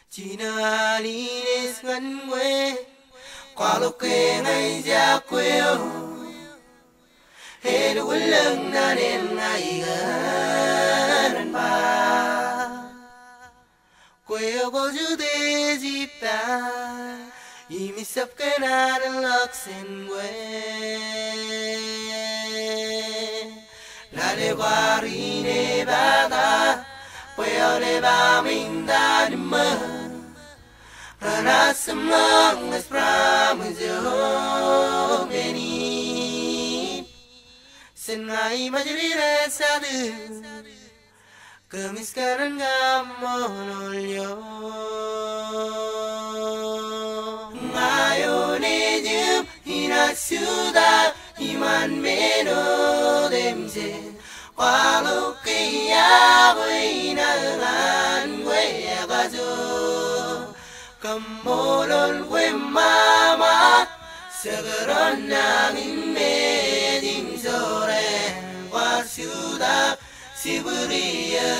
chỉ nơi đi ngân quê qua lúc quê ngày ra quê hết quên lưng na nên ngày gần ba quê có chữ thế gì ta 이미 섭게 나는 럭센 quê là để qua đi để ba ta quê để ba mình ta đi mơ Rana semang espra muzo beni sengai majri resadu kemiskaran gamonolyo ngayo nejum hinasuda iman meno demse walau kia buinangan gue gazo Kamolol we mama Segeron nangin medim sore Wasudak siburia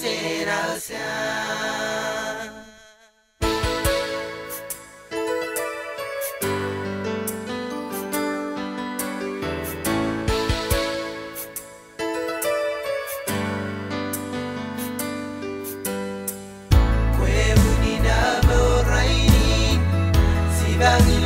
zerasa Bang